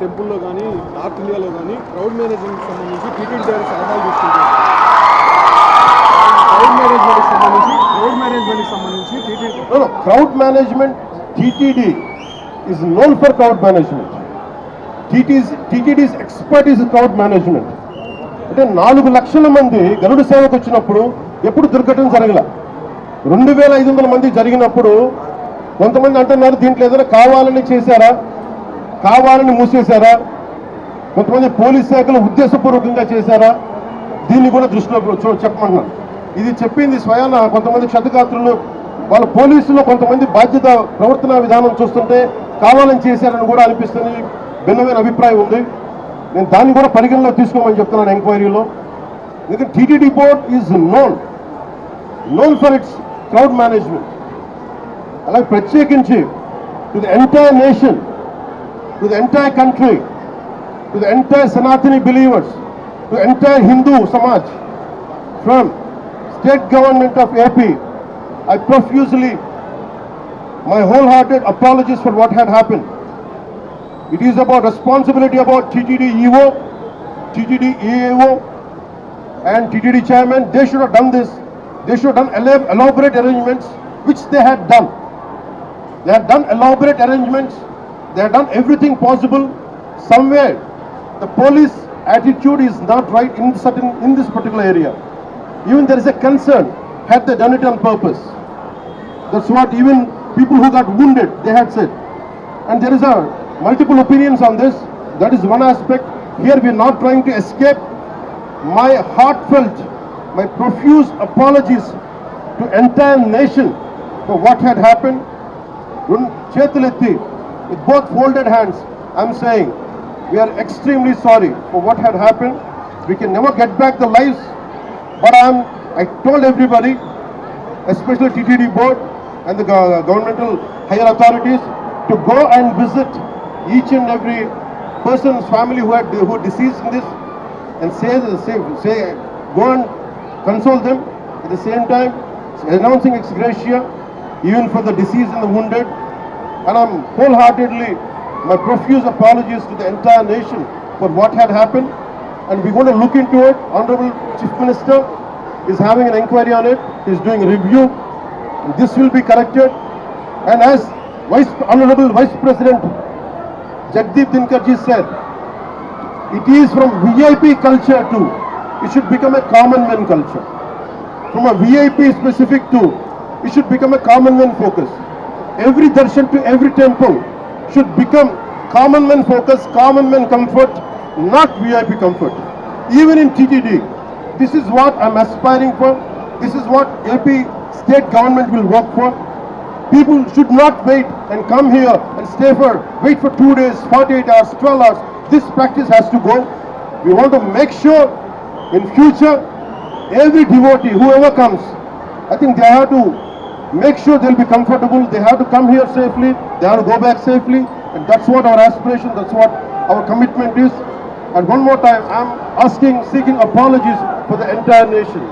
టెంపుల్లో కానీ నార్త్ ఇండియాలో కానీ క్రౌడ్ మేనేజ్మెంట్కి సంబంధించి టీటీడీ గారు సలహాలు తీసుకుంటారు. Crowd management, TTD is known for crowd management. TTD's expertise is crowd management. అంటే 4 లక్షల మంది గరుడ సేవకు వచ్చినప్పుడు ఎప్పుడు దుర్ఘటన జరగల. 2500 మంది జరిగినప్పుడు కొంతమంది అంటున్నారు దీంట్లో ఏదైనా కావాలని చేశారా, కావాలని మూసేశారా, కొంతమంది పోలీస్ శాఖలు ఉద్దేశపూర్వకంగా చేశారా, దీన్ని కూడా దృష్టిలో చెప్పమంటున్నాను. ఇది చెప్పింది స్వయాన కొంతమంది క్షతగాత్రులు వాళ్ళ పోలీసులు కొంతమంది బాధ్యత ప్రవర్తన విధానం చూస్తుంటే కావాలని చేశారని కూడా అనిపిస్తుంది. భిన్నమైన అభిప్రాయం ఉంది. నేను దాన్ని కూడా పరిగణలో తీసుకోమని చెప్తున్నాను ఎంక్వైరీలో. ఎందుకంటే TTD board is known for its crowd management. అలాగే ప్రత్యేకించి to the entire nation, to the entire country, to the entire Sanatani believers, to entire Hindu Samaj from State Government of AP, I profusely, my wholehearted apologies for what had happened. It is about responsibility about TTD EO, TTD EAO and TTD chairman. They should have done this. They should have done elaborate arrangements, which they had done. They had done elaborate arrangements. They had done everything possible. Somewhere, the police attitude is not right in this particular area. Even there is a concern, had they done it on purpose. That's what even people who got wounded, they had said. And there is multiple opinions on this. That is one aspect. Here we are not trying to escape. My heartfelt, my profuse apologies to entire nation for what had happened. Chetuletti, with both folded hands, I'm saying we are extremely sorry for what had happened. We can never get back the lives. But I told everybody, especially TTD board and the governmental higher authorities, to go and visit each and every person's family who deceased in this, and say go and console them. At the same time, announcing ex gratia even for the deceased and the wounded. And I'm wholeheartedly, my profuse apologies to the entire nation for what had happened. And we're going to look into it. Honorable Chief Minister is having an inquiry on it. He's doing a review. This will be corrected. And as Honorable Vice President Jagdeep Dhinkarji said, it is from VIP culture to, it should become a common man culture. From a VIP specific to, it should become a common man focus. Every darshan to every temple should become common man focus, common man comfort, not VIP comfort. Even in TTD, this is what I'm aspiring for. This is what AP state government will work for. People should not wait and come here and wait for 2 days, 48 hours, 12 hours. This practice has to go. We want to make sure in future, every devotee, whoever comes, I think they have to make sure they'll be comfortable. They have to come here safely. They have to go back safely. And that's what our aspiration, that's what our commitment is. And one more time, I'm seeking apologies for the entire nation.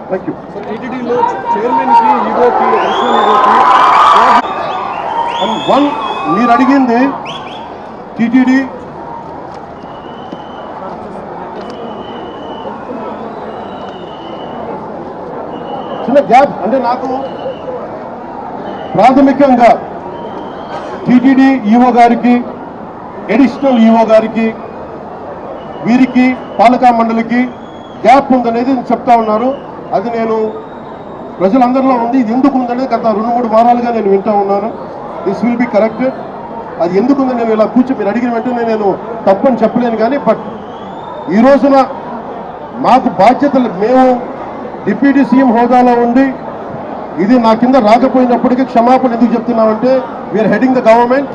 Thank you. So TTD lo chairman ki ego ki additional ego ki and one meer adigindi TTD చిన్న gap అంటే నాకు ప్రాథమికంగా TTD EO గారికి, additional EO గారికి, వీరికి పాలకా మండలికి gap ఉందనేది చెప్తా ఉన్నారు. అది నేను ప్రజలందరిలో ఉంది. ఇది ఎందుకు ఉందనేది గత 2-3 వారాలుగా నేను వింటా ఉన్నాను. This will be corrected. అది ఎందుకుందని నేను ఇలా మీరు అడిగిన వెంటనే నేను తప్పని చెప్పలేను. కానీ బట్ ఈ రోజున మాకు బాధ్యతలు, మేము డిప్యూటీ సీఎం హోదాలో ఉండి ఇది నా కింద రాకపోయినప్పటికీ క్షమాపణ ఎందుకు చెప్తున్నామంటే, వీఆర్ హెడింగ్ ద గవర్నమెంట్.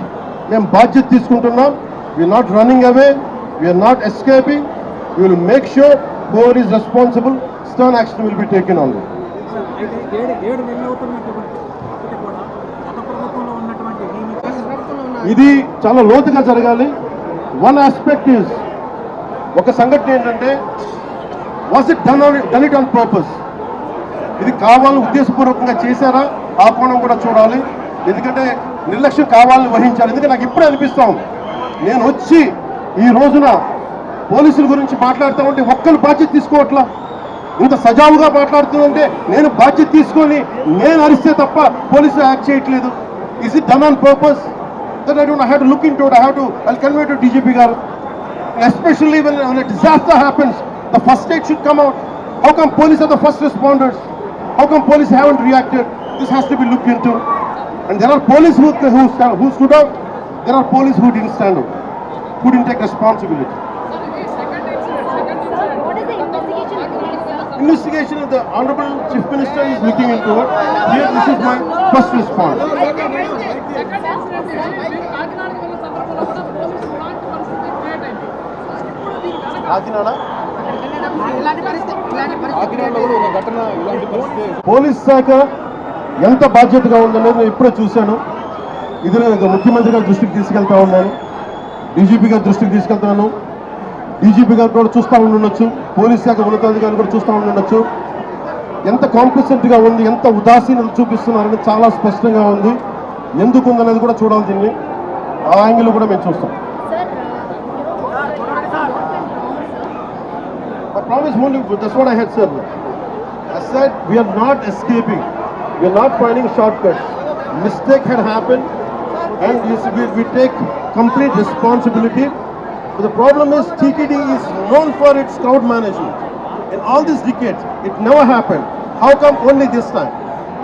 మేము బాధ్యత తీసుకుంటున్నాం. We are not running away, we are not escaping. We will make sure whoever is responsible, stern action will be taken on them. ఇది చాలా లోతుగా జరగాలి. వన్ ఆస్పెక్ట్ ఈజ్, ఒక సంఘటన ఏంటంటే, was it done it on purpose? ఇది కావాలని ఉద్దేశపూర్వకంగా చేశారా? ఆ కోణం కూడా చూడాలి. ఎందుకంటే నిర్లక్ష్యం కావాలని వహించాలి. ఎందుకంటే నాకు ఇప్పుడే అనిపిస్తాం, నేను వచ్చి ఈ రోజున పోలీసుల గురించి మాట్లాడుతూ ఉంటే ఒక్కరు బాధ్యత తీసుకోవట్లా. ఇంత సజావుగా మాట్లాడుతుందంటే నేను బాధ్యత తీసుకొని నేను అరిస్తే తప్ప పోలీసులు యాక్ట్ చేయట్లేదు. Is it done on purpose? That I don't have to look in to it. I'll convey to DGP గారు, especially when a disaster happens, the first aid should come out. How come police are the first responders? How come police haven't reacted? This has to be looked into. And there are police who stood out. There are police who didn't stand out, who didn't take responsibility. What is the investigation? Investigation of the Honorable Chief Minister is looking into it. Here, this is my first response. కాకినాడలో కూడా ఒక ఘటన ఇలాంటి పరిస్థితి. Police శాఖ ఎంత బాధ్యతగా ఉందనేది నేను ఇప్పుడే చూశాను. ఇది నేను ముఖ్యమంత్రి గారి దృష్టికి తీసుకెళ్తా ఉన్నాను, డీజీపీ గారి దృష్టికి తీసుకెళ్తాను. డీజీపీ గారు కూడా చూస్తూ ఉండొచ్చు, పోలీస్ శాఖ ఉన్నతాధికారులు కూడా చూస్తూ ఉండొచ్చు. ఎంత కాంప్లిసెంట్గా ఉంది, ఎంత ఉదాసీనత చూపిస్తున్నారని చాలా స్పష్టంగా ఉంది. ఎందుకు ఉందనేది కూడా చూడాలి. దీన్ని ఆ యాంగిల్ కూడా మేము చూస్తాం. I promise only, that's what I had said. I said we are not escaping, we are not finding shortcuts. Mistake had happened, and we take complete responsibility. But the problem is TTD is known for its crowd management. In all these decades, it never happened. How come only this time?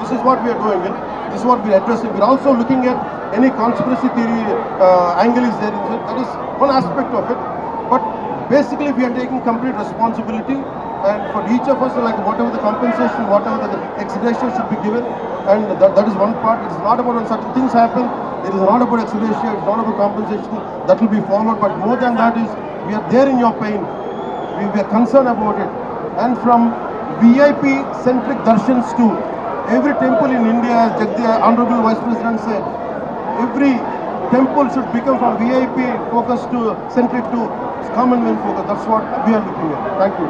This is what we are doing. This is what we are addressing. We are also looking at any conspiracy theory angle is there. That is one aspect of it. But basically, we are taking complete responsibility, and for each of us, like whatever the compensation, whatever the extradition should be given, and that is one part. It's not about when certain things happen. It is not about extradition. It's not about compensation. That will be followed. But more than that is, we are there in your pain. We are concerned about it. And from VIP-centric darshans to every temple in India, as Jagdi, Honorable Vice President said, every temple should become from VIP focus to centric to common man focus. That's what we are looking at. Thank you.